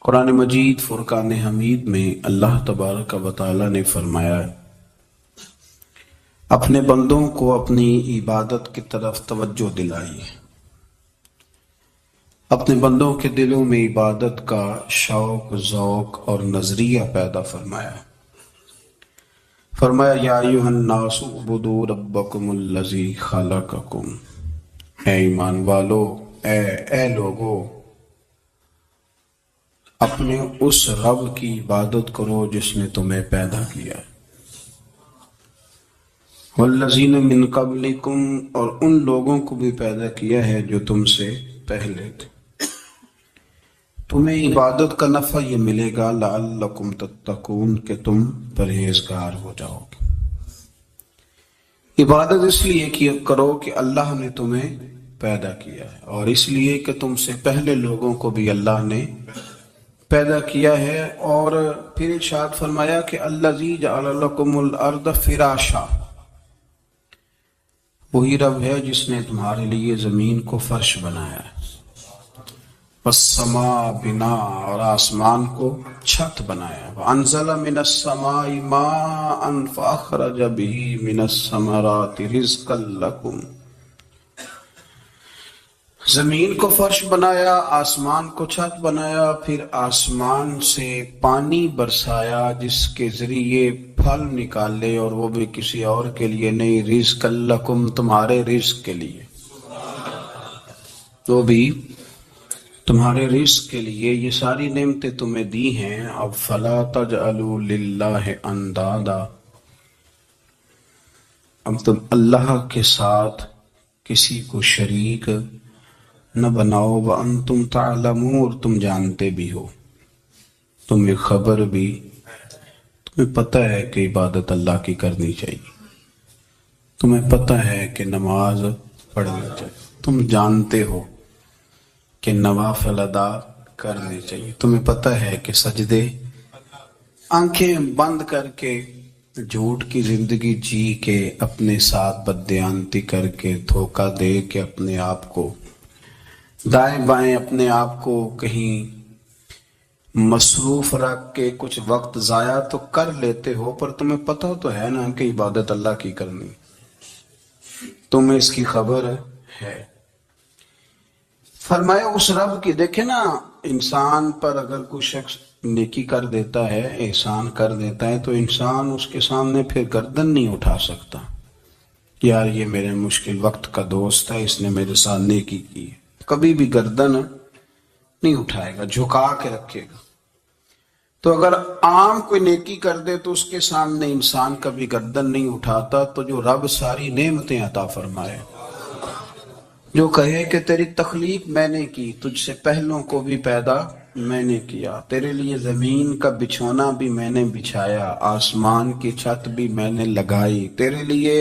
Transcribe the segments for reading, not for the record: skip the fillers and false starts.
قرآن مجید فرقان حمید میں اللہ تبارک و تعالی نے فرمایا اپنے بندوں کو اپنی عبادت کی طرف توجہ دلائیے، اپنے بندوں کے دلوں میں عبادت کا شوق، ذوق اور نظریہ پیدا فرمایا۔ فرمایا یا ایھا الناس اعبدوا ربکم الذی خلقکم، اے ایمان والو، اے لوگو، اپنے اس رب کی عبادت کرو جس نے تمہیں پیدا کیا، والذین من قبلکم، اور ان لوگوں کو بھی پیدا کیا ہے جو تم سے پہلے تھے۔ تمہیں عبادت کا نفع یہ ملے گا لعلکم تتقون، کہ تم پرہیزگار ہو جاؤ گے۔ عبادت اس لیے کرو کہ اللہ نے تمہیں پیدا کیا ہے، اور اس لیے کہ تم سے پہلے لوگوں کو بھی اللہ نے پیدا کیا ہے۔ اور پھر ارشاد فرمایا کہ الذی جعل لکم الارض فراشا، وہی رب ہے جس نے تمہارے لیے زمین کو فرش بنایا ہے، والسماء بنا، اور آسمان کو چھت بنایا، وانزل من السماء ماء فاخرج به من الثمرات رزقا لکم، زمین کو فرش بنایا، آسمان کو چھت بنایا، پھر آسمان سے پانی برسایا جس کے ذریعے پھل نکالے، اور وہ بھی کسی اور کے لیے نہیں، رزق لکم، تمہارے رزق کے لیے، وہ بھی تمہارے رزق کے لیے۔ یہ ساری نعمتیں تمہیں دی ہیں، اب فلا تجعلوا للہ اندادا، اب تم اللہ کے ساتھ کسی کو شریک نہ بناؤ، وانتم تعلمون، اور تم جانتے بھی ہو، تمہیں خبر بھی، تمہیں پتہ ہے کہ عبادت اللہ کی کرنی چاہیے، تمہیں پتہ ہے کہ نماز پڑھنی چاہیے، تم جانتے ہو کہ نوافل ادا کرنے چاہیے، تمہیں پتہ ہے کہ سجدے آنکھیں بند کر کے، جھوٹ کی زندگی جی کے، اپنے ساتھ بددیانتی کر کے، دھوکہ دے کے، اپنے آپ کو دائیں بائیں، اپنے آپ کو کہیں مصروف رکھ کے کچھ وقت ضائع تو کر لیتے ہو، پر تمہیں پتہ تو ہے نا کہ عبادت اللہ کی کرنی، تمہیں اس کی خبر ہے۔ فرمایا اس رب کی، دیکھیں نا، انسان پر اگر کوئی شخص نیکی کر دیتا ہے، احسان کر دیتا ہے، تو انسان اس کے سامنے پھر گردن نہیں اٹھا سکتا، یار یہ میرے مشکل وقت کا دوست ہے، اس نے میرے ساتھ نیکی کی ہے، کبھی بھی گردن نہیں اٹھائے گا، جھکا کے رکھے گا۔ تو اگر عام کوئی نیکی کر دے تو اس کے سامنے انسان کبھی گردن نہیں اٹھاتا، تو جو رب ساری نعمتیں عطا فرمائے، جو کہے کہ تیری تخلیق میں نے کی، تجھ سے پہلوں کو بھی پیدا میں نے کیا، تیرے لیے زمین کا بچھونا بھی میں نے بچھایا، آسمان کی چھت بھی میں نے لگائی، تیرے لیے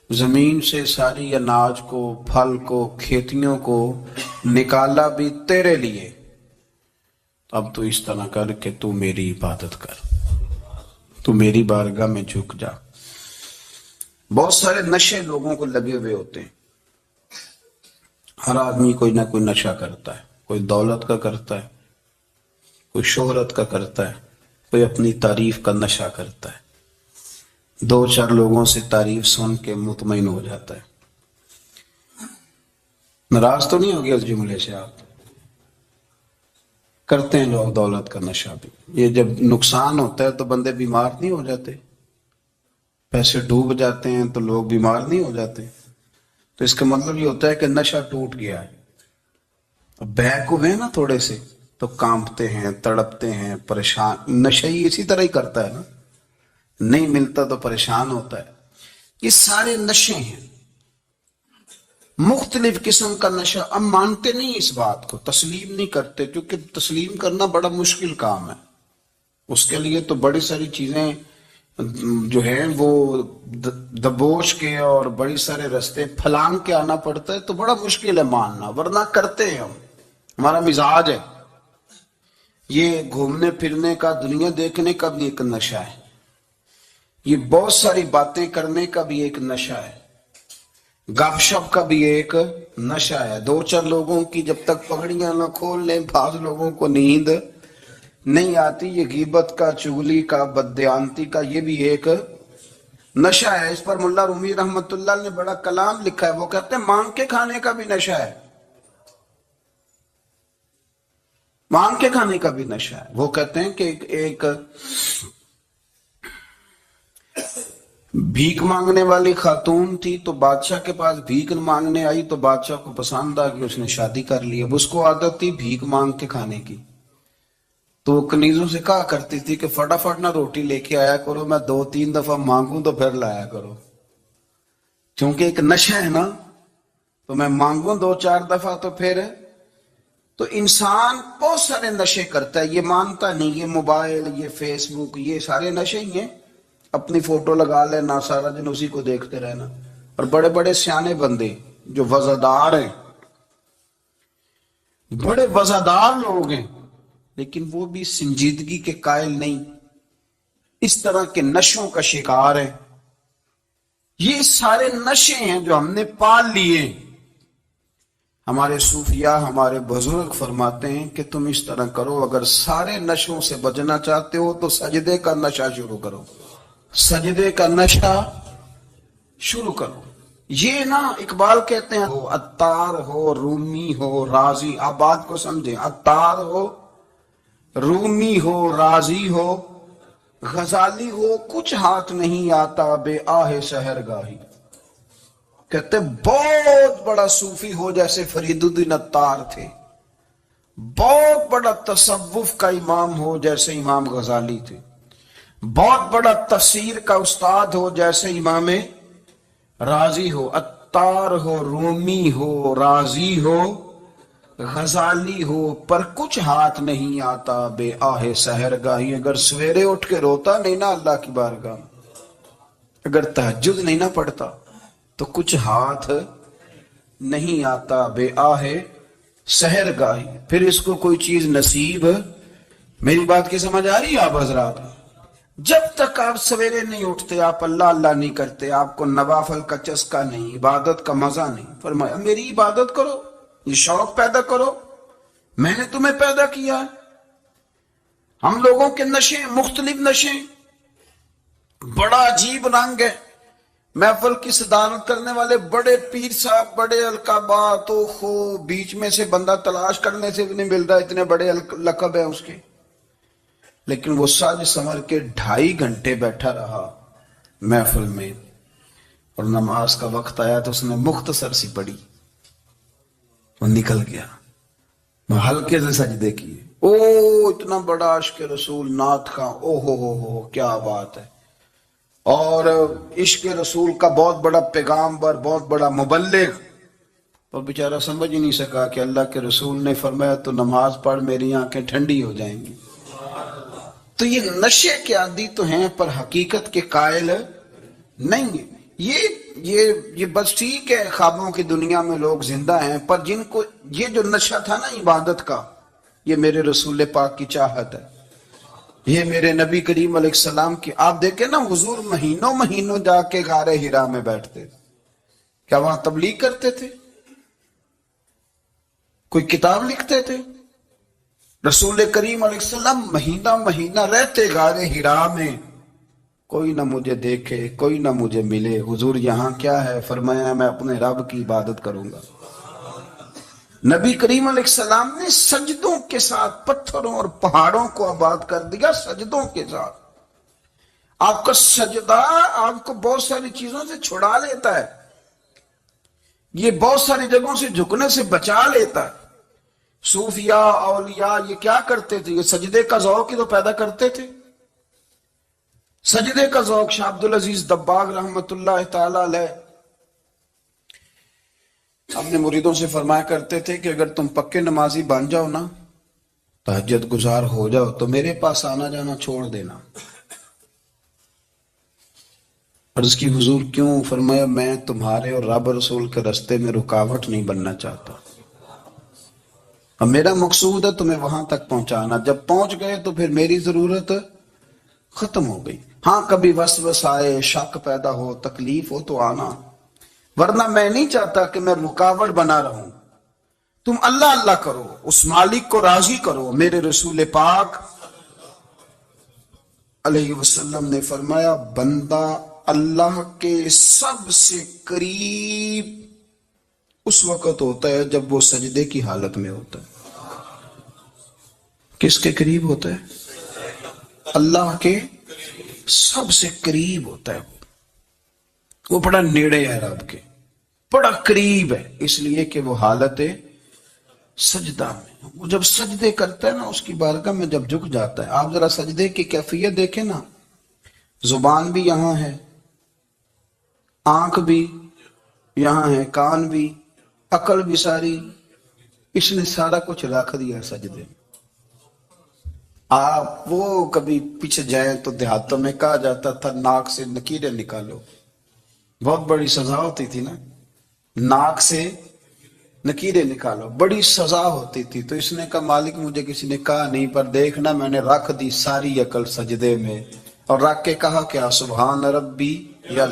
زمین سے ساری اناج کو، پھل کو، کھیتیوں کو نکالا بھی تیرے لیے، اب تو اس طرح کر کہ تو میری عبادت کر، تو میری بارگاہ میں جھک جا۔ بہت سارے نشے لوگوں کو لگے ہوئے ہوتے ہیں، ہر آدمی کوئی نہ کوئی نشہ کرتا ہے، کوئی دولت کا کرتا ہے، کوئی شہرت کا کرتا ہے، کوئی اپنی تعریف کا نشہ کرتا ہے، دو چار لوگوں سے تعریف سن کے مطمئن ہو جاتا ہے۔ ناراض تو نہیں ہو گیا اس جملے سے آپ؟ کرتے ہیں لوگ دولت کا نشہ بھی، یہ جب نقصان ہوتا ہے تو بندے بیمار نہیں ہو جاتے، پیسے ڈوب جاتے ہیں تو لوگ بیمار نہیں ہو جاتے، تو اس کا مطلب یہ ہوتا ہے کہ نشہ ٹوٹ گیا ہے۔ بہک ہوئے نا تھوڑے سے تو کانپتے ہیں، تڑپتے ہیں، پریشان، نشہ ہی اسی طرح ہی کرتا ہے نا، نہیں ملتا تو پریشان ہوتا ہے۔ یہ سارے نشے ہیں، مختلف قسم کا نشہ۔ اب مانتے نہیں اس بات کو، تسلیم نہیں کرتے، کیونکہ تسلیم کرنا بڑا مشکل کام ہے، اس کے لیے تو بڑی ساری چیزیں جو ہیں وہ دبوچ کے اور بڑی سارے رستے پھلانگ کے آنا پڑتا ہے، تو بڑا مشکل ہے ماننا، ورنہ کرتے ہیں ہم، ہمارا مزاج ہے۔ یہ گھومنے پھرنے کا، دنیا دیکھنے کا بھی ایک نشہ ہے، یہ بہت ساری باتیں کرنے کا بھی ایک نشہ ہے، گپ شپ کا بھی ایک نشہ ہے۔ دو چار لوگوں کی جب تک پگڑیاں نہ کھول لیں، بعض لوگوں کو نیند نہیں آتی. یہ غیبت کا، چغلی کا، بددیانتی کا یہ بھی ایک نشہ ہے. اس پر ملا رومی رحمت اللہ نے بڑا کلام لکھا ہے. وہ کہتے ہیں مانگ کے کھانے کا بھی نشہ ہے، مانگ کے کھانے کا بھی نشہ ہے. وہ کہتے ہیں کہ ایک بھیک مانگنے والی خاتون تھی، تو بادشاہ کے پاس بھیک مانگنے آئی، تو بادشاہ کو پسند آ کہ اس نے شادی کر لی. اب اس کو عادت تھی بھیک مانگ کے کھانے کی، تو وہ کنیزوں سے کہا کرتی تھی کہ فٹافٹ نہ روٹی لے کے آیا کرو، میں 2-3 دفعہ مانگوں تو پھر لایا کرو، کیونکہ ایک نشہ ہے نا، تو میں مانگوں 2-4 دفعہ تو پھر. تو انسان بہت سارے نشے کرتا ہے، یہ مانتا نہیں. یہ موبائل، یہ فیس بک، یہ سارے نشے ہی ہیں. اپنی فوٹو لگا لینا، سارا دن اسی کو دیکھتے رہنا. اور بڑے بڑے سیانے بندے جو وزادار ہیں، بڑے وزادار لوگ ہیں، لیکن وہ بھی سنجیدگی کے قائل نہیں، اس طرح کے نشوں کا شکار ہے. یہ سارے نشے ہیں جو ہم نے پال لیے. ہمارے صوفیاء، ہمارے بزرگ فرماتے ہیں کہ تم اس طرح کرو، اگر سارے نشوں سے بچنا چاہتے ہو تو سجدے کا نشہ شروع کرو، سجدے کا نشہ شروع کرو. یہ نا اقبال کہتے ہیں عطار ہو، رومی ہو، رازی. آپ بات کو سمجھیں، عطار ہو، رومی ہو، رازی ہو، غزالی ہو، کچھ ہاتھ نہیں آتا بے آہ سحر گاہی. کہتے بہت بڑا صوفی ہو جیسے فرید الدین عطار تھے، بہت بڑا تصوف کا امام ہو جیسے امام غزالی تھے، بہت بڑا تفسیر کا استاد ہو جیسے امام رازی ہو. عطار ہو، رومی ہو، رازی ہو، غزالی ہو، پر کچھ ہاتھ نہیں آتا بے آہ سحر گاہی. اگر سویرے اٹھ کے روتا نہیں نا اللہ کی بارگاہ، اگر تہجد نہیں نہ پڑھتا، تو کچھ ہاتھ نہیں آتا بے آہ سحر گاہی. پھر اس کو کوئی چیز نصیب. میری بات کی سمجھ آ رہی ہے آپ حضرات؟ جب تک آپ سویرے نہیں اٹھتے، آپ اللہ اللہ نہیں کرتے، آپ کو نوافل کا چسکا نہیں، عبادت کا مزہ نہیں. فرمایا میری عبادت کرو، یہ شوق پیدا کرو، میں نے تمہیں پیدا کیا. ہم لوگوں کے نشے مختلف نشے، بڑا عجیب رنگ ہے. محفل کی صدارت کرنے والے بڑے پیر صاحب، بڑے القابات، بیچ میں سے بندہ تلاش کرنے سے بھی نہیں ملتا، اتنے بڑے لقب ہیں اس کے. لیکن وہ ساج سنور کے 2.5 گھنٹے بیٹھا رہا محفل میں، اور نماز کا وقت آیا تو اس نے مختصر سی پڑھی، وہ نکل گیا. ہلکے سے سجدے کیے. او اتنا بڑا عشق رسول، نعت خواں، او ہو کیا بات ہے. اور عشق رسول کا بہت بڑا پیغامبر، بہت بڑا مبلغ، اور بیچارہ سمجھ ہی نہیں سکا کہ اللہ کے رسول نے فرمایا تو نماز پڑھ میری آنکھیں ٹھنڈی ہو جائیں گی. تو یہ نشے کے عادی تو ہیں پر حقیقت کے قائل نہیں ہیں. یہ بس ٹھیک ہے، خوابوں کی دنیا میں لوگ زندہ ہیں، پر جن کو یہ جو نشہ تھا نا عبادت کا، یہ میرے رسول پاک کی چاہت ہے، یہ میرے نبی کریم علیہ السلام کی. آپ دیکھیں نا حضور مہینوں جا کے غار حرا میں بیٹھتے تھے. کیا وہاں تبلیغ کرتے تھے؟ کوئی کتاب لکھتے تھے؟ رسول کریم علیہ السلام مہینہ رہتے غار حرا میں. کوئی نہ مجھے دیکھے، کوئی نہ مجھے ملے. حضور یہاں کیا ہے؟ فرمایا میں اپنے رب کی عبادت کروں گا. نبی کریم علیہ السلام نے سجدوں کے ساتھ پتھروں اور پہاڑوں کو آباد کر دیا، سجدوں کے ساتھ. آپ کا سجدہ آپ کو بہت ساری چیزوں سے چھڑا لیتا ہے، یہ بہت ساری جگہوں سے جھکنے سے بچا لیتا ہے. صوفیاء، اولیاء یہ کیا کرتے تھے؟ یہ سجدے کا ذوق ہی تو پیدا کرتے تھے. سجدے کا ذوق. شاہ عبد العزیز دباغ رحمت اللہ تعالی علیہ اپنے مریدوں سے فرمایا کرتے تھے کہ اگر تم پکے نمازی بن جاؤ نا، تہجد گزار ہو جاؤ، تو میرے پاس آنا جانا چھوڑ دینا. عرض کی حضور کیوں؟ فرمایا میں تمہارے اور رب رسول کے رستے میں رکاوٹ نہیں بننا چاہتا، اور میرا مقصود ہے تمہیں وہاں تک پہنچانا. جب پہنچ گئے تو پھر میری ضرورت ختم ہو گئی. ہاں کبھی وسوس آئے، شک پیدا ہو، تکلیف ہو تو آنا، ورنہ میں نہیں چاہتا کہ میں رکاوٹ بنا رہوں. تم اللہ اللہ کرو، اس مالک کو راضی کرو. میرے رسول پاک علیہ وسلم نے فرمایا بندہ اللہ کے سب سے قریب اس وقت ہوتا ہے جب وہ سجدے کی حالت میں ہوتا ہے۔ کس کے قریب ہوتا ہے؟ اللہ کے سب سے قریب ہوتا ہے، وہ بڑا نیڑے ہے رب کے، بڑا قریب ہے، اس لیے کہ وہ حالت سجدہ میں، وہ جب سجدے کرتا ہے نا اس کی بارگاہ میں جب جھک جاتا ہے۔ آپ ذرا سجدے کی کیفیت دیکھیں نا، زبان بھی یہاں ہے، آنکھ بھی یہاں ہے، کان بھی، عقل بھی ساری، اس نے سارا کچھ رکھ دیا سجدے میں۔ آپ وہ کبھی پیچھے جائیں تو دیہاتوں میں کہا جاتا تھا ناک سے نکیریں نکالو، بہت بڑی سزا ہوتی تھی نا، ناک سے نکیریں نکالو، بڑی سزا ہوتی تھی۔ تو اس نے کہا مالک مجھے کسی نے کہا نہیں، پر دیکھنا میں نے رکھ دی ساری عقل سجدے میں، اور رکھ کے کہا کیا؟ سبحان ربی یا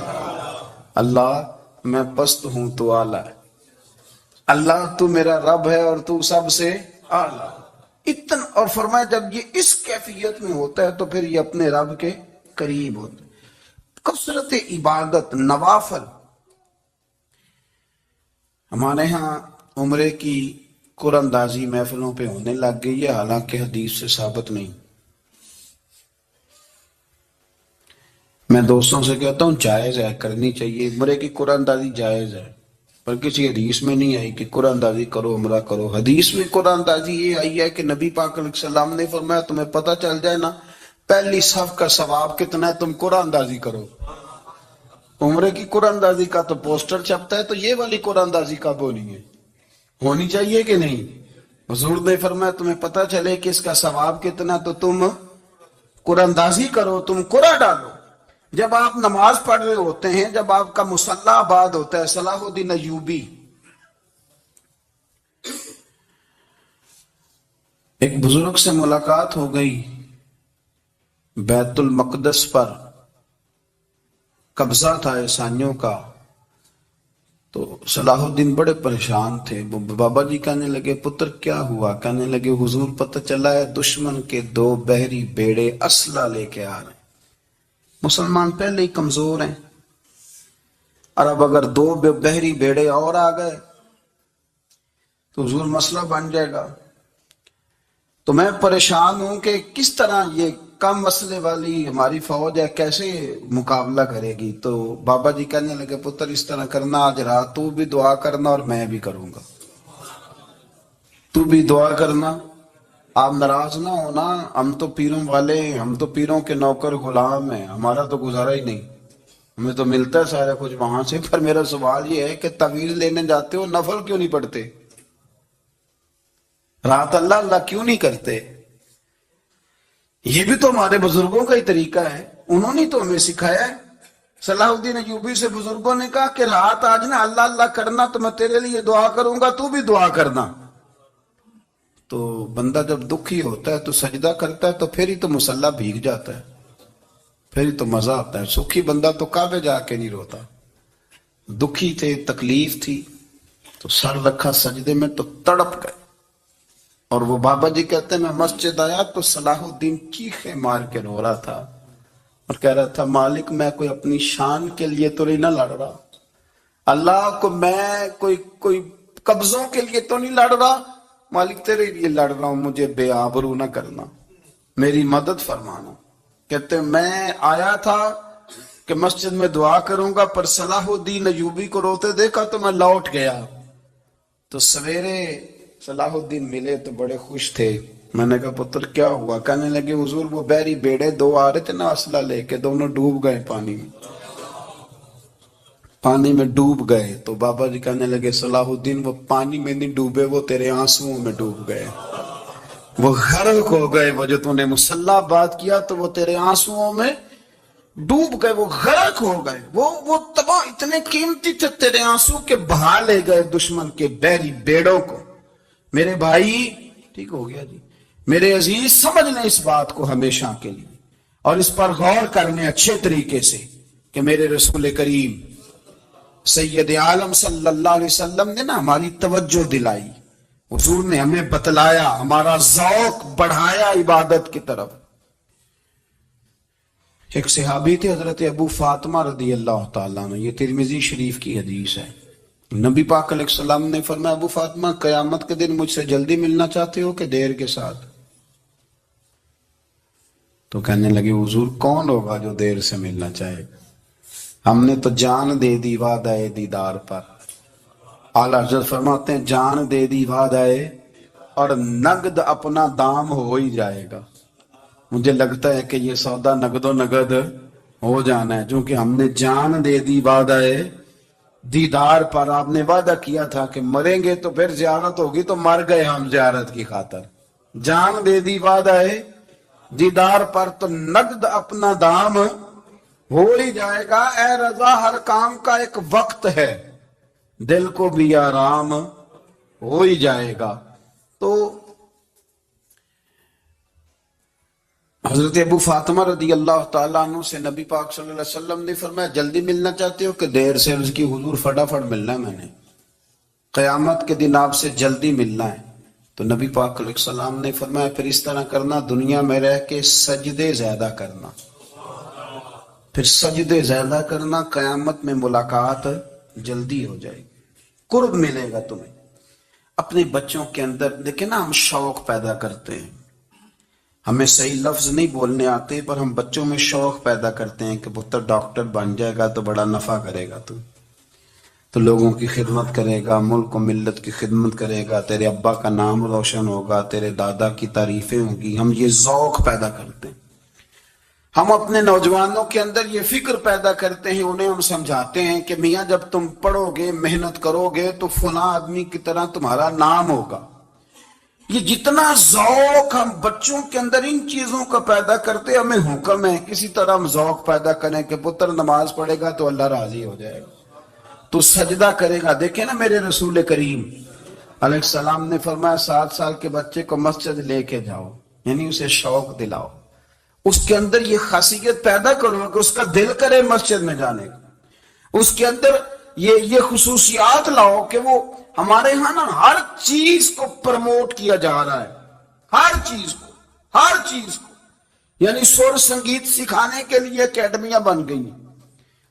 اللہ میں پست ہوں تو اعلیٰ ہے، اللہ تو میرا رب ہے اور تو سب سے اعلیٰ اتنا۔ اور فرمایا جب یہ اس کیفیت میں ہوتا ہے تو پھر یہ اپنے رب کے قریب ہوتا ہے۔ کثرت عبادت، نوافل۔ ہمارے ہاں عمرے کی قراندازی محفلوں پہ ہونے لگ گئی ہے، حالانکہ حدیث سے ثابت نہیں۔ میں دوستوں سے کہتا ہوں جائز ہے، کرنی چاہیے، عمرے کی قراندازی جائز ہے، پر کسی حدیث میں نہیں آئی کہ قراندازی کرو عمرہ کرو۔ حدیث میں قراندازی یہ آئی ہے کہ نبی پاک علیہ السلام نے فرمایا تمہیں پتہ چل جائے نا پہلی صف کا ثواب کتنا ہے، تم قراندازی کرو۔ عمرے کی قراندازی کا تو پوسٹر چھپتا ہے، تو یہ والی قراندازی کب ہونی ہے؟ ہونی چاہیے کہ نہیں؟ حضور نے فرمایا تمہیں پتہ چلے کہ اس کا ثواب کتنا تو تم قراندازی کرو، تم قرآن ڈالو۔ جب آپ نماز پڑھ رہے ہوتے ہیں، جب آپ کا مصلی آباد ہوتا ہے، صلاح الدین ایوبی ایک بزرگ سے ملاقات ہو گئی، بیت المقدس پر قبضہ تھا عیسائیوں کا، تو صلاح الدین بڑے پریشان تھے۔ بابا جی کہنے لگے پتر کیا ہوا؟ کہنے لگے حضور پتہ چلا ہے دشمن کے 2 بحری بیڑے اسلحہ لے کے آ رہے ہیں، مسلمان پہلے ہی کمزور ہیں، اور اب اگر 2 بحری بیڑے اور آ گئے تو حضور مسئلہ بن جائے گا۔ تو میں پریشان ہوں کہ کس طرح یہ کم مسئلے والی ہماری فوج ہے کیسے مقابلہ کرے گی۔ تو بابا جی کہنے لگے پتر اس طرح کرنا، آج رات تو بھی دعا کرنا اور میں بھی کروں گا، تو بھی دعا کرنا، آپ ناراض نہ ہونا، ہم تو پیروں والے ہیں، ہم تو پیروں کے نوکر غلام ہیں، ہمارا تو گزارا ہی نہیں، ہمیں تو ملتا ہے سارا کچھ وہاں سے۔ پر میرا سوال یہ ہے کہ تعویذ لینے جاتے ہو نفل کیوں نہیں پڑھتے؟ رات اللہ اللہ کیوں نہیں کرتے؟ یہ بھی تو ہمارے بزرگوں کا ہی طریقہ ہے، انہوں نے تو ہمیں سکھایا ہے۔ صلاح الدین ایوبی سے بزرگوں نے کہا کہ رات آج نا اللہ اللہ کرنا، تو میں تیرے لیے دعا کروں گا، تو بھی دعا کرنا۔ تو بندہ جب دکھی ہوتا ہے تو سجدہ کرتا ہے، تو پھر ہی تو مصلی بھیگ جاتا ہے، پھر ہی تو مزہ آتا ہے۔ سکھی بندہ تو کعبے جا کے نہیں روتا، دکھی تھے، تکلیف تھی، تو سر رکھا سجدے میں تو تڑپ گئے۔ اور وہ بابا جی کہتے ہیں میں مسجد آیا تو صلاح الدین چیخے مار کے رو رہا تھا اور کہہ رہا تھا مالک میں کوئی اپنی شان کے لیے تو نہیں نہ لڑ رہا، اللہ کو میں کوئی قبضوں کے لیے تو نہیں لڑ رہا، مالک تیرے لیے لڑ رہا ہوں، مجھے بے آبرو نہ کرنا، میری مدد فرمانا۔ کہتے ہیں میں آیا تھا کہ مسجد میں دعا کروں گا، پر صلاح الدین ایوبی کو روتے دیکھا تو میں لوٹ گیا۔ تو سویرے صلاح الدین ملے تو بڑے خوش تھے۔ میں نے کہا پتر کیا ہوا؟ کہنے لگے حضور وہ بحری بیڑے 2 آ رہے تھے نا اسلحہ لے کے، دونوں ڈوب گئے پانی میں ڈوب گئے۔ تو بابا جی کہنے لگے صلاح الدین وہ پانی میں نہیں ڈوبے، وہ تیرے آنسوؤں میں ڈوب گئے، وہ غرق ہو گئے، وہ جو تو نے مصلی بات کیا تو وہ تیرے آنسوؤں میں ڈوب گئے، وہ غرق ہو گئے، وہ تباہ اتنے قیمتی تھے تیرے آنسو کے بہا لے گئے دشمن کے بحری بیڑوں کو۔ میرے بھائی ٹھیک ہو گیا جی، میرے عزیز سمجھ لیں اس بات کو ہمیشہ کے لیے، اور اس پر غور کرنے اچھے طریقے سے کہ میرے رسول کریم سید عالم صلی اللہ علیہ وسلم نے نا ہماری توجہ دلائی، حضور نے ہمیں بتلایا، ہمارا ذوق بڑھایا عبادت کی طرف۔ ایک صحابی تھے حضرت ابو فاطمہ رضی اللہ تعالیٰ عنہ، یہ ترمذی شریف کی حدیث ہے۔ نبی پاک علیہ السلام نے فرمایا ابو فاطمہ قیامت کے دن مجھ سے جلدی ملنا چاہتے ہو کہ دیر کے ساتھ؟ تو کہنے لگے حضور کون ہوگا جو دیر سے ملنا چاہے، ہم نے تو جان دے دی وعدہ دیدار پر۔ اعلیٰ حضرت فرماتے ہیں جان دے دی وعدہ اور نقد اپنا دام ہو ہی جائے گا۔ مجھے لگتا ہے کہ یہ سودا نقد و نقد ہو جانا ہے، چونکہ ہم نے جان دے دی وعدہ دیدار پر۔ آپ نے وعدہ کیا تھا کہ مریں گے تو پھر زیارت ہوگی، تو مر گئے ہم زیارت کی خاطر۔ جان دے دی وعدہ دیدار پر تو نقد اپنا دام ہو ہی جائے گا۔ اے رضا ہر کام کا ایک وقت ہے، دل کو بھی آرام ہو ہی جائے گا۔ تو حضرت ابو فاطمہ رضی اللہ تعالیٰ عنہ سے نبی پاک صلی اللہ علیہ وسلم نے فرمایا جلدی ملنا چاہتے ہو کہ دیر سے؟ عرض کی حضور فٹافٹ ملنا ہے، میں نے قیامت کے دن آپ سے جلدی ملنا ہے۔ تو نبی پاک علیہ السلام نے فرمایا پھر اس طرح کرنا، دنیا میں رہ کے سجدے زیادہ کرنا، پھر سجدے زیادہ کرنا، قیامت میں ملاقات جلدی ہو جائے گی، قرب ملے گا تمہیں۔ اپنے بچوں کے اندر دیکھیں نا، ہم شوق پیدا کرتے ہیں، ہمیں صحیح لفظ نہیں بولنے آتے پر ہم بچوں میں شوق پیدا کرتے ہیں کہ پتر ڈاکٹر بن جائے گا تو بڑا نفع کرے گا، تو لوگوں کی خدمت کرے گا، ملک و ملت کی خدمت کرے گا، تیرے ابا کا نام روشن ہوگا، تیرے دادا کی تعریفیں ہوں گی۔ ہم یہ ذوق پیدا کرتے ہیں، ہم اپنے نوجوانوں کے اندر یہ فکر پیدا کرتے ہیں، انہیں ہم سمجھاتے ہیں کہ میاں جب تم پڑھو گے محنت کرو گے تو فلاں آدمی کی طرح تمہارا نام ہوگا۔ یہ جتنا ذوق ہم بچوں کے اندر ان چیزوں کا پیدا کرتے، ہمیں حکم ہے کسی طرح ہم ذوق پیدا کریں کہ پتر نماز پڑھے گا تو اللہ راضی ہو جائے گا، تو سجدہ کرے گا۔ دیکھیں نا میرے رسول کریم علیہ السلام نے فرمایا 7 سال کے بچے کو مسجد لے کے جاؤ، یعنی اسے شوق دلاؤ، اس کے اندر یہ خاصیت پیدا کرو کہ اس کا دل کرے مسجد میں جانے کا، اس کے اندر یہ خصوصیات لاؤ کہ وہ ہمارے ہاں نا ہر چیز کو پروموٹ کیا جا رہا ہے، ہر چیز کو، یعنی سر سنگیت سکھانے کے لیے اکیڈمیاں بن گئی،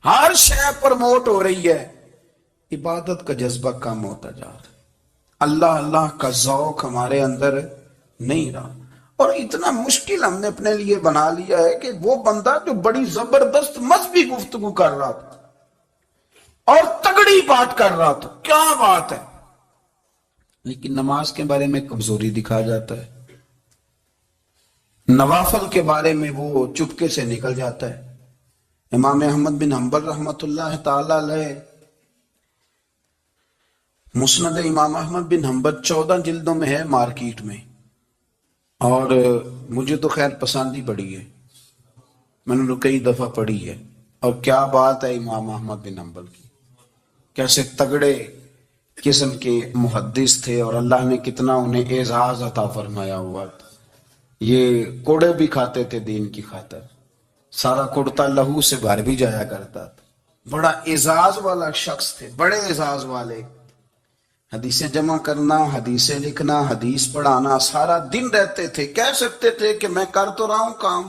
ہر شے پروموٹ ہو رہی ہے، عبادت کا جذبہ کم ہوتا جا رہا ہے، اللہ کا ذوق ہمارے اندر نہیں رہا۔ اور اتنا مشکل ہم نے اپنے لیے بنا لیا ہے کہ وہ بندہ جو بڑی زبردست مذہبی گفتگو کر رہا تھا اور تگڑی بات کر رہا تھا، کیا بات ہے، لیکن نماز کے بارے میں کمزوری دکھا جاتا ہے، نوافل کے بارے میں وہ چپکے سے نکل جاتا ہے۔ امام احمد بن حنبل رحمۃ اللہ تعالی علیہ، مسند امام احمد بن حنبل 14 جلدوں میں ہے مارکیٹ میں، اور مجھے تو خیر پسند ہی پڑی ہے، میں نے کئی دفعہ پڑھی ہے۔ اور کیا بات ہے امام احمد بن حنبل کی، کیسے تگڑے قسم کے محدث تھے، اور اللہ نے کتنا انہیں اعزاز عطا فرمایا ہوا تھا۔ یہ کوڑے بھی کھاتے تھے دین کی خاطر، سارا کڑتا لہو سے بھر بھی جایا کرتا تھا، بڑا اعزاز والا شخص تھے، بڑے اعزاز والے۔ حدیثیں جمع کرنا، حدیثیں لکھنا، حدیث پڑھانا، سارا دن رہتے تھے۔ کہہ سکتے تھے کہ میں کر تو رہا ہوں کام،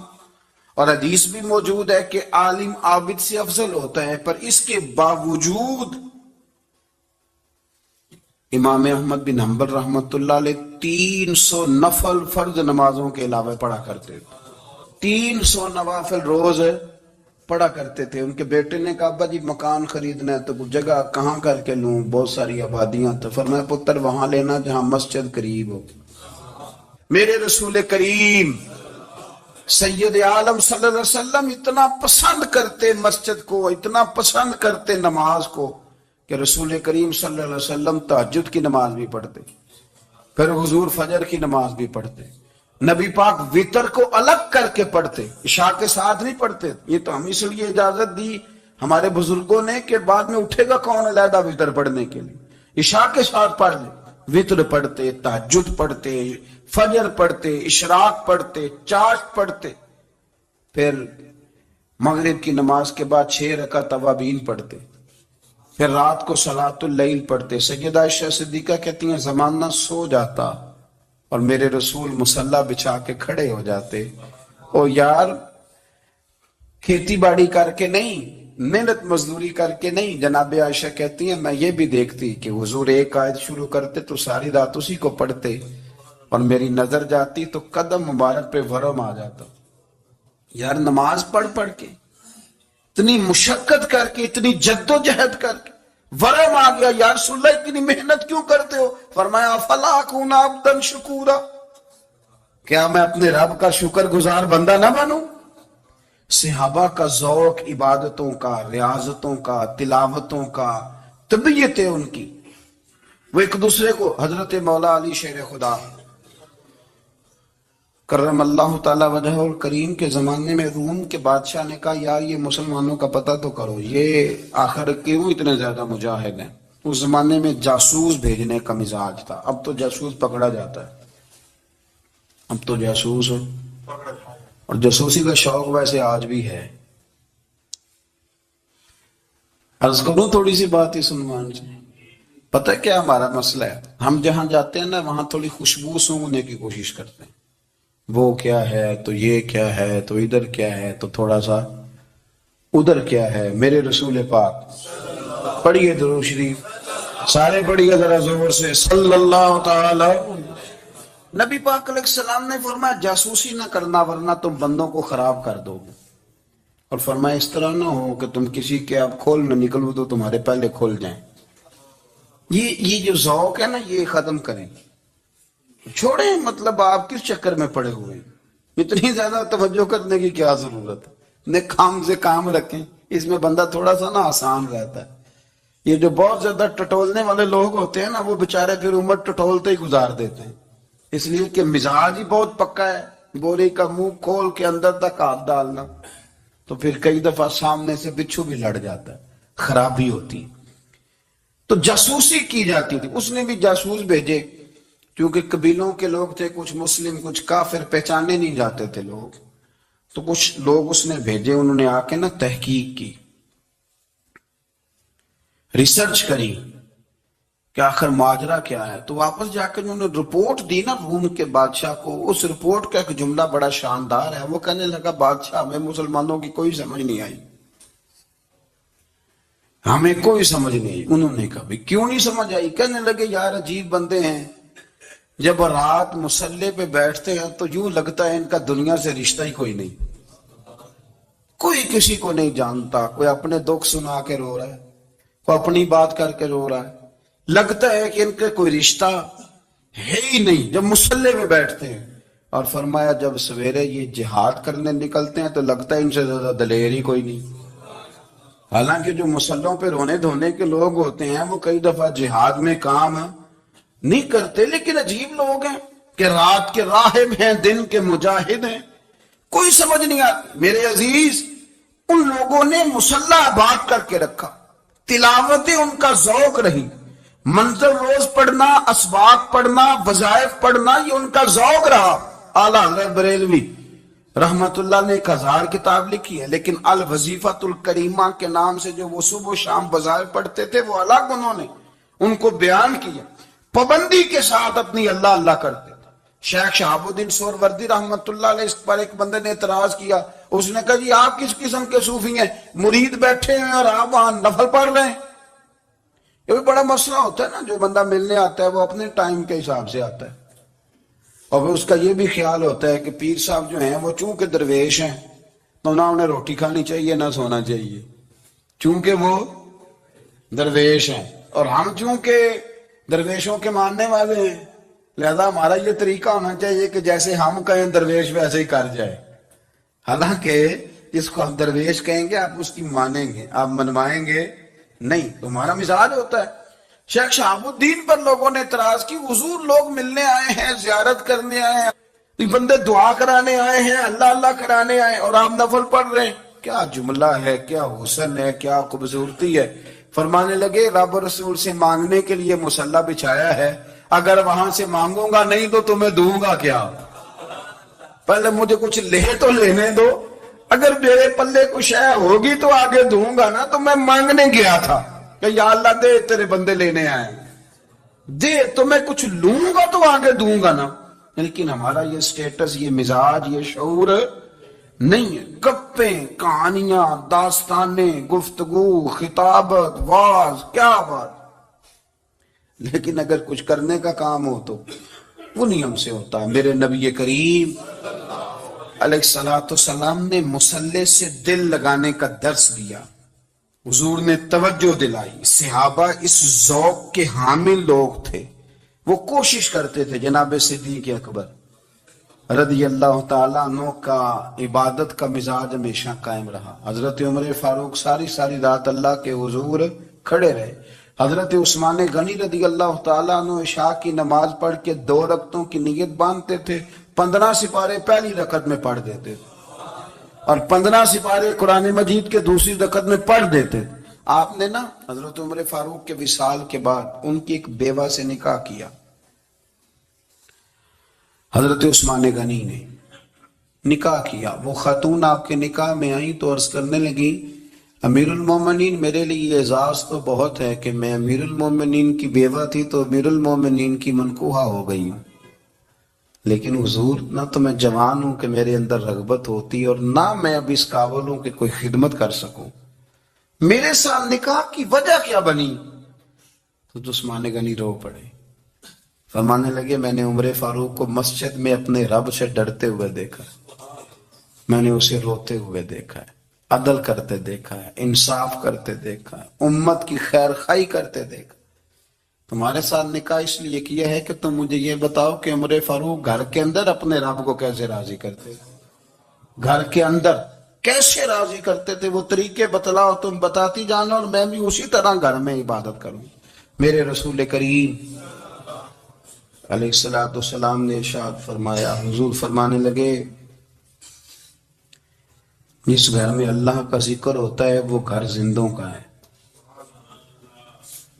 اور حدیث بھی موجود ہے کہ عالم عابد سے افضل ہوتا ہے، پر اس کے باوجود امام احمد بن حنبل رحمۃ اللہ علیہ 300 نفل فرض نمازوں کے علاوہ پڑھا کرتے تھے، 300 نوافل روز پڑھا کرتے تھے۔ ان کے بیٹے نے کہا ابا جی مکان خریدنا ہے تو جگہ کہاں کر کے لوں، بہت ساری آبادیاں، تو فرمایا پتر وہاں لینا جہاں مسجد قریب ہو۔ میرے رسول کریم سید عالم صلی اللہ علیہ وسلم اتنا پسند کرتے مسجد کو، اتنا پسند کرتے نماز کو، کہ رسول کریم صلی اللہ علیہ وسلم تہجد کی نماز بھی پڑھتے، پھر حضور فجر کی نماز بھی پڑھتے، نبی پاک وتر کو الگ کر کے پڑھتے، عشاء کے ساتھ نہیں پڑھتے۔ یہ تو ہم اس لیے اجازت دی ہمارے بزرگوں نے کہ بعد میں اٹھے گا کون علیحدہ وتر پڑھنے کے لیے، عشاء کے ساتھ پڑھ لے۔ وتر پڑھتے، تہجد پڑھتے، فجر پڑھتے، اشراق پڑھتے، چاشت پڑھتے، پھر مغرب کی نماز کے بعد 6 رکعت اوابین پڑھتے، پھر رات کو صلاۃ اللیل پڑھتے۔ سیدہ عائشہ صدیقہ کہتی ہیں زمانہ سو جاتا اور میرے رسول مصلی بچھا کے کھڑے ہو جاتے، او یار کھیتی باڑی کر کے نہیں، محنت مزدوری کر کے نہیں. جناب عائشہ کہتی ہیں میں یہ بھی دیکھتی کہ حضور ایک آیت شروع کرتے تو ساری رات اسی کو پڑھتے، اور میری نظر جاتی تو قدم مبارک پہ ورم آ جاتا. یار نماز پڑھ پڑھ کے، اتنی مشقت کر کے، اتنی جد و جہد کر کے ورم آ گیا. یا رسول اللہ اتنی محنت کیوں کرتے ہو؟ فرمایا افلا اکون عبدا شکورا، کیا میں اپنے رب کا شکر گزار بندہ نہ بنوں؟ صحابہ کا ذوق عبادتوں کا، ریاضتوں کا، تلاوتوں کا، طبیعت ان کی، وہ ایک دوسرے کو. حضرت مولا علی شیر خدا کرم اللہ تعالی وجہہ الکریم کے زمانے میں روم کے بادشاہ نے کہا یار یہ مسلمانوں کا پتہ تو کرو، یہ آخر کیوں اتنے زیادہ مجاہد ہیں. اس زمانے میں جاسوس بھیجنے کا مزاج تھا، اب تو جاسوس پکڑا جاتا ہے، اب تو جاسوس اور جاسوسی کا شوق ویسے آج بھی ہے. عرض کروں تھوڑی سی بات اس عنوان سے. پتہ کیا ہمارا مسئلہ ہے؟ ہم جہاں جاتے ہیں نا وہاں تھوڑی خوشبو سونگنے کی کوشش کرتے ہیں. وہ کیا ہے تو یہ کیا ہے تو ادھر کیا ہے تو تھوڑا سا ادھر کیا ہے. میرے رسول پاک پڑھیے درود شریف، سارے پڑھیے ذرا زور سے، صلی اللہ تعالی. نبی پاک علیہ السلام نے فرمایا جاسوسی نہ کرنا ورنہ تم بندوں کو خراب کر دو گے، اور فرمایا اس طرح نہ ہو کہ تم کسی کے اب کھول نہ نکلو تو تمہارے پہلے کھول جائیں. یہ جو ذوق ہے نا یہ ختم کریں، چھوڑیں. مطلب آپ کس چکر میں پڑے ہوئے ہیں؟ اتنی زیادہ توجہ کرنے کی کیا ضرورت ہے؟ کام سے کام رکھیں، اس میں بندہ تھوڑا سا نا آسان رہتا ہے. یہ جو بہت زیادہ ٹٹولنے والے لوگ ہوتے ہیں نا وہ بےچارے پھر عمر ٹٹولتے ہی گزار دیتے ہیں، اس لیے کہ مزاج ہی بہت پکا ہے. بوری کا منہ کھول کے اندر تک ہاتھ ڈالنا تو پھر کئی دفعہ سامنے سے بچھو بھی لڑ جاتا ہے، خرابی ہوتی. تو جاسوسی کی جاتی تھی. اس نے بھی جاسوس بھیجے کیونکہ قبیلوں کے لوگ تھے، کچھ مسلم کچھ کافر، پہچانے نہیں جاتے تھے لوگ. تو کچھ لوگ اس نے بھیجے، انہوں نے آ کے نا تحقیق کی، ریسرچ کری کہ آخر ماجرا کیا ہے. تو واپس جا کے انہوں نے رپورٹ دی نا روم کے بادشاہ کو. اس رپورٹ کا ایک جملہ بڑا شاندار ہے. وہ کہنے لگا بادشاہ ہمیں مسلمانوں کی کوئی سمجھ نہیں آئی، ہمیں کوئی سمجھ نہیں آئی. انہوں نے کہا کیوں نہیں سمجھ آئی؟ کہنے لگے یار عجیب بندے ہیں، جب رات مصلے پہ بیٹھتے ہیں تو یوں لگتا ہے ان کا دنیا سے رشتہ ہی کوئی نہیں، کوئی کسی کو نہیں جانتا. کوئی اپنے دکھ سنا کے رو رہا ہے، کوئی اپنی بات کر کے رو رہا ہے. لگتا ہے کہ ان کا کوئی رشتہ ہے ہی نہیں جب مصلے پہ بیٹھتے ہیں. اور فرمایا جب سویرے یہ جہاد کرنے نکلتے ہیں تو لگتا ہے ان سے زیادہ دلیر ہی کوئی نہیں. حالانکہ جو مصلوں پہ رونے دھونے کے لوگ ہوتے ہیں وہ کئی دفعہ جہاد میں کام نہیں کرتے، لیکن عجیب لوگ ہیں کہ رات کے راہب ہیں، دن کے مجاہد ہیں، کوئی سمجھ نہیں آتی. میرے عزیز ان لوگوں نے مصلہ آباد کر کے رکھا، تلاوتیں ان کا ذوق رہی، منظر روز پڑھنا، اسباق پڑھنا، وظائف پڑھنا، یہ ان کا ذوق رہا. اعلیٰ حضرت بریلوی رحمت اللہ نے 1000 کتاب لکھی ہے، لیکن الوظیفۃ الکریمہ کے نام سے جو وہ صبح و شام وظائف پڑھتے تھے وہ الگ انہوں نے ان کو بیان کیا. پابندی کے ساتھ اپنی اللہ اللہ کرتے تھے. شیخ شہاب الدین سہروردی رحمت اللہ علیہ، اس پر ایک بندے نے اعتراض کیا. اس نے کہا جی آپ کس قسم کے صوفی ہیں، مرید بیٹھے ہیں اور آپ وہاں نفل پڑھ رہے ہیں؟ یہ بھی بڑا مسئلہ ہوتا ہے نا. جو بندہ ملنے آتا ہے وہ اپنے ٹائم کے حساب سے آتا ہے، اور پھر اس کا یہ بھی خیال ہوتا ہے کہ پیر صاحب جو ہیں وہ چونکہ درویش ہیں تو نہ انہیں روٹی کھانی چاہیے نہ سونا چاہیے، چونکہ وہ درویش ہیں، اور ہم چونکہ درویشوں کے ماننے والے ہیں لہذا ہمارا یہ طریقہ ہونا چاہیے کہ جیسے ہم کہیں درویش ویسے ہی کر جائے. حالانکہ جس کو ہم درویش کہیں گے آپ اس کی مانیں گے، آپ منوائیں گے نہیں، تمہارا مزاج ہوتا ہے. شیخ شہاب الدین پر لوگوں نے اعتراض کی، حضور لوگ ملنے آئے ہیں، زیارت کرنے آئے ہیں، بندے دعا کرانے آئے ہیں، اللہ اللہ کرانے آئے اور آپ نفل پڑھ رہے ہیں. کیا جملہ ہے، کیا حسن ہے، کیا خوبصورتی ہے. فرمانے لگے رب رسول سے مانگنے کے لیے مصلی بچھایا ہے، اگر وہاں سے مانگوں گا نہیں تو تمہیں دوں گا کیا؟ پہلے مجھے کچھ لے تو لینے دو، اگر میرے پلے کچھ ہے ہوگی تو آگے دوں گا نا. تو میں مانگنے گیا تھا کہ یا اللہ دے، تیرے بندے لینے آئے، دے تو میں کچھ لوں گا تو آگے دوں گا نا. لیکن ہمارا یہ سٹیٹس، یہ مزاج، یہ شعور نہیں ہے، گپیں، کہانیاں، داستانیں، گفتگو، خطابت، واز، کیا بات. لیکن اگر کچھ کرنے کا کام ہو تو وہ نہیں ہم سے ہوتا. میرے نبی کریم علیہ الصلوۃ والسلام نے مصلے سے دل لگانے کا درس دیا. حضور نے توجہ دلائی. صحابہ اس ذوق کے حامل لوگ تھے. وہ کوشش کرتے تھے. جناب صدیق اکبر رضی اللہ تعالیٰ عنہ کا عبادت کا مزاج ہمیشہ قائم رہا. حضرت عمر فاروق ساری رات اللہ کے حضور کھڑے رہے. حضرت عثمان غنی رضی اللہ تعالیٰ عنہ عشاء کی نماز پڑھ کے 2 رکعتوں کی نیت باندھتے تھے. 15 سپارے پہلی رکعت میں پڑھ دیتے تھے اور 15 سپارے قرآن مجید کے دوسری رکعت میں پڑھ دیتے تھے. آپ نے نا حضرت عمر فاروق کے وصال کے بعد ان کی ایک بیوہ سے نکاح کیا. حضرت عثمان غنی نے نکاح کیا. وہ خاتون آپ کے نکاح میں آئی تو عرض کرنے لگی امیر المومنین میرے لیے اعزاز تو بہت ہے کہ میں امیر المومنین کی بیوہ تھی تو امیر المومنین کی منکوحہ ہو گئی ہوں، لیکن حضور نہ تو میں جوان ہوں کہ میرے اندر رغبت ہوتی اور نہ میں اب اس قابل ہوں کہ کوئی خدمت کر سکوں. میرے ساتھ نکاح کی وجہ کیا بنی؟ تو عثمان غنی رو پڑے. فرمانے لگے میں نے عمر فاروق کو مسجد میں اپنے رب سے ڈرتے ہوئے دیکھا، میں نے اسے روتے ہوئے دیکھا ہے، عدل کرتے دیکھا ہے، انصاف کرتے دیکھا ہے، امت کی خیر خواہی کرتے دیکھا. تمہارے ساتھ نکاح اس لیے کیا ہے کہ تم مجھے یہ بتاؤ کہ عمر فاروق گھر کے اندر اپنے رب کو کیسے راضی کرتے تھے، گھر کے اندر کیسے راضی کرتے تھے. وہ طریقے بتلاؤ، تم بتاتی جانا اور میں بھی اسی طرح گھر میں عبادت کروں. میرے رسول کریم علیہ الصلوۃ والسلام نے ارشاد فرمایا. حضور فرمانے لگے جس گھر میں اللہ کا ذکر ہوتا ہے وہ گھر زندوں کا ہے،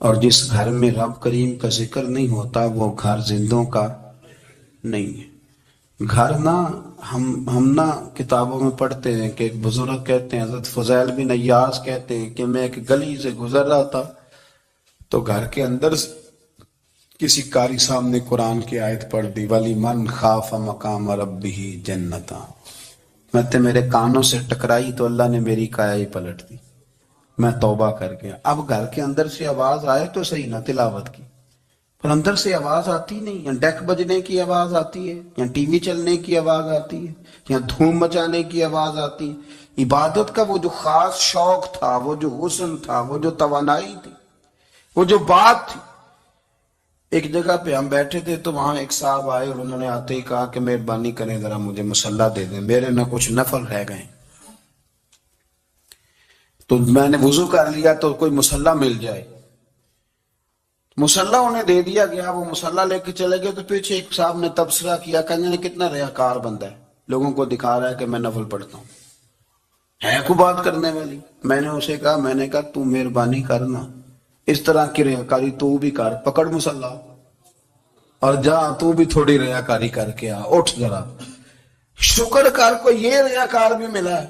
اور جس گھر میں رب کریم کا ذکر نہیں ہوتا وہ گھر زندوں کا نہیں ہے. گھر نا ہم نا کتابوں میں پڑھتے ہیں کہ ایک بزرگ کہتے ہیں، حضرت فضیل بن عیاض کہتے ہیں کہ میں ایک گلی سے گزر رہا تھا تو گھر کے اندر کسی قاری صاحب نے قرآن کی آیت پڑھ دی وَلِمَنْ خَافَ مَقَامَ رَبِّهِ جَنَّتَانِ. میں تے میرے کانوں سے ٹکرائی تو اللہ نے میری کایا ہی پلٹ دی. میں توبہ کر گیا. اب گھر کے اندر سے آواز آئے تو صحیح نہ تلاوت کی، پر اندر سے آواز آتی نہیں. یا ڈیک بجنے کی آواز آتی ہے، یا ٹی وی چلنے کی آواز آتی ہے، یا دھوم مچانے کی آواز آتی ہے. عبادت کا وہ جو خاص شوق تھا، وہ جو حسن تھا، وہ جو توانائی تھی، وہ جو بات تھی. ایک جگہ پہ ہم بیٹھے تھے تو وہاں ایک صاحب آئے اور انہوں نے آتے ہی کہا کہ مہربانی کریں ذرا مجھے مصلی دے دیں، میرے نہ کچھ نفل رہ گئے. تو میں نے وضو کر لیا تو کوئی مصلی مل جائے. مصلی انہیں دے دیا گیا، وہ مصلی لے کے چلے گئے تو پیچھے ایک صاحب نے تبصرہ کیا، کہنے کتنا ریاکار بندہ ہے، لوگوں کو دکھا رہا ہے کہ میں نفل پڑھتا ہوں، ہے کو بات کرنے والی. میں نے اسے کہا، میں نے کہا تو مہربانی کرنا اس طرح کی ریاکاری تو بھی کر، پکڑ مصلی اور جا تو بھی تھوڑی ریاکاری کر کے آ، اٹھ ذرا شکر کر. کوئی یہ ریاکار بھی ملا ہے،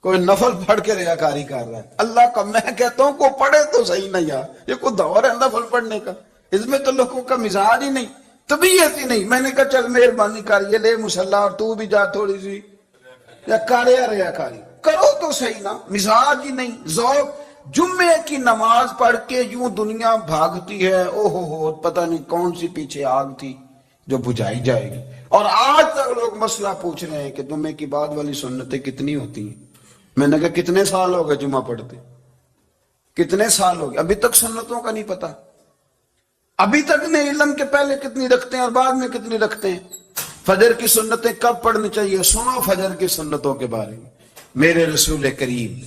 کوئی نفل پڑھ کے ریاکاری کر رہا ہے. اللہ کا میں کہتا ہوں کو پڑھے تو صحیح نہیں. یار یہ کوئی دور ہے نفل پڑھنے کا؟ اس میں تو لوگوں کا مزاج ہی نہیں، طبیعت ہی نہیں. میں نے کہا چل مہربانی کر یہ لے مصلی اور تو بھی جا تھوڑی سی یا کر یا ریاکاری کرو تو صحیح نا. مزاج ہی نہیں، ذوق. جمعے کی نماز پڑھ کے یوں دنیا بھاگتی ہے، او ہو پتہ نہیں کون سی پیچھے آگ تھی جو بجھائی جائے گی. اور آج تک لوگ مسئلہ پوچھ رہے ہیں کہ جمعے کی بعد والی سنتیں کتنی ہوتی ہیں. میں نے کہا کتنے سال ہو گئے جمعہ پڑھتے، کتنے سال ہو گئے، ابھی تک سنتوں کا نہیں پتا. ابھی تک نے علم کے پہلے کتنی رکھتے ہیں اور بعد میں کتنی رکھتے ہیں. فجر کی سنتیں کب پڑھنی چاہیے، سنو فجر کی سنتوں کے بارے میں. میرے رسول کریم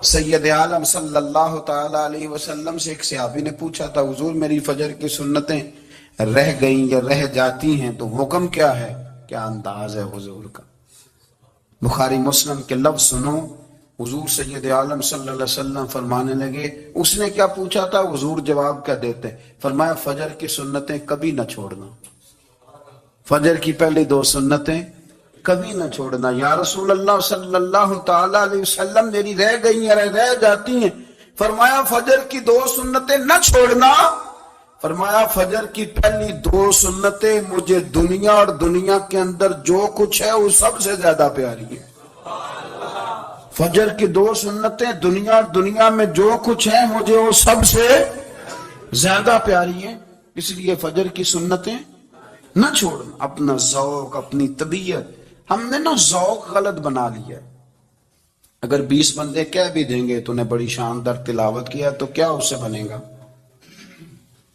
سید عالم صلی اللہ تعالی علیہ وسلم سے ایک صحابی نے پوچھا تھا، حضور میری فجر کی سنتیں رہ گئیں یا رہ جاتی ہیں تو حکم کیا ہے؟ کیا انداز ہے حضور کا. بخاری مسلم کے لفظ سنو. حضور سید عالم صلی اللہ علیہ وسلم فرمانے لگے، اس نے کیا پوچھا تھا، حضور جواب کیا دیتے؟ فرمایا فجر کی سنتیں کبھی نہ چھوڑنا، فجر کی پہلی 2 سنتیں کبھی نہ چھوڑنا. یا رسول اللہ صلی اللہ تعالی علیہ وسلم میری رہ گئی ہیں، رہ جاتی ہیں. فرمایا فجر کی 2 سنتیں نہ چھوڑنا، فرمایا فجر کی پہلی 2 سنتیں مجھے دنیا اور دنیا کے اندر جو کچھ ہے وہ سب سے زیادہ پیاری ہے. فجر کی 2 سنتیں دنیا اور دنیا میں جو کچھ ہے مجھے وہ سب سے زیادہ پیاری ہیں. اس لیے فجر کی سنتیں نہ چھوڑنا. اپنا ذوق، اپنی طبیعت، ہم نے نا ذوق غلط بنا لیا ہے. اگر 20 بندے کہہ بھی دیں گے تو نے بڑی شاندار تلاوت کیا تو کیا اس سے بنے گا؟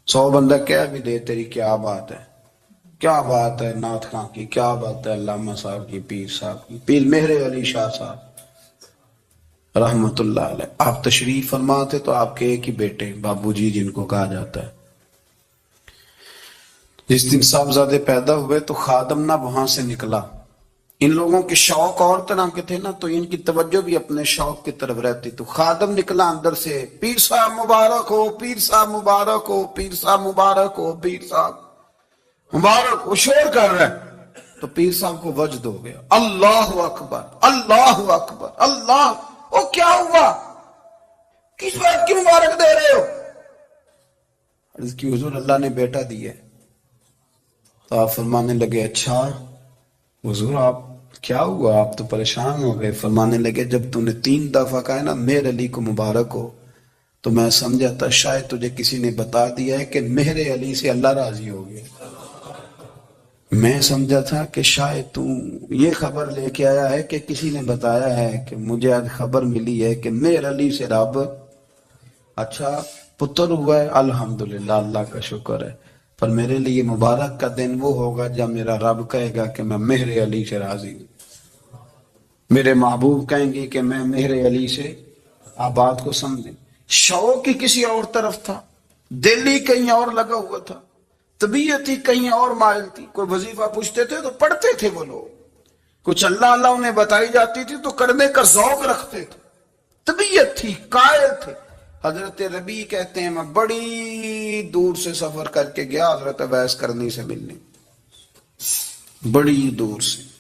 100 بندہ کہہ بھی دے تیری کیا بات ہے، کیا بات ہے نعت خاں کی، کیا بات ہے علامہ صاحب کی، پیر صاحب کی، پیر مہر علی شاہ صاحب رحمت اللہ علیہ. آپ تشریف فرما تھے تو آپ کے ایک ہی بیٹے بابو جی جن کو کہا جاتا ہے، جس دن صاحبزادے پیدا ہوئے تو خادم نہ وہاں سے نکلا. ان لوگوں کے شوق اور طرح کے تھے نا تو ان کی توجہ بھی اپنے شوق کی طرف رہتی. تو خادم نکلا اندر سے، پیر صاحب مبارک ہو، پیر صاحب مبارک ہو، پیر صاحب مبارک ہو، پیر صاحب مبارک. وہ شور کر رہا ہے تو پیر صاحب کو وجد ہو گیا. اللہ اکبر، اللہ اکبر، اللہ. وہ کیا ہوا؟ کس بات کی مبارک دے رہے ہو؟ عرض کی حضور اللہ نے بیٹا دی ہے. تو آپ فرمانے لگے اچھا حضور آپ کیا ہوا؟ آپ تو پریشان ہو گئے. فرمانے لگے جب تو نے 3 دفعہ کہا نا مہر علی کو مبارک ہو تو میں سمجھا تھا شاید تجھے کسی نے بتا دیا ہے کہ مہر علی سے اللہ راضی ہو گیا. میں سمجھا تھا کہ شاید تو یہ خبر لے کے آیا ہے کہ کسی نے بتایا ہے کہ مجھے آج خبر ملی ہے کہ مہر علی سے رب اچھا پتر ہوا ہے. الحمدللہ، اللہ کا شکر ہے. پر میرے لیے مبارک کا دن وہ ہوگا جب میرا رب کہے گا کہ میں مہر علی سے راضی ہوں. میرے محبوب کہیں گے کہ میں مہر علی سے. آپ بات کو سمجھیں. شوق ہی کسی اور طرف تھا، دل ہی کہیں اور لگا ہوا تھا، طبیعت ہی کہیں اور مائل تھی. کوئی وظیفہ پوچھتے تھے تو پڑھتے تھے وہ لوگ، کچھ اللہ اللہ انہیں بتائی جاتی تھی تو کرنے کا ذوق رکھتے تھے، طبیعت تھی، قائل تھے. حضرت ربیع کہتے ہیں میں بڑی دور سے سفر کر کے گیا حضرت اویس کرنی سے ملنے، بڑی دور سے.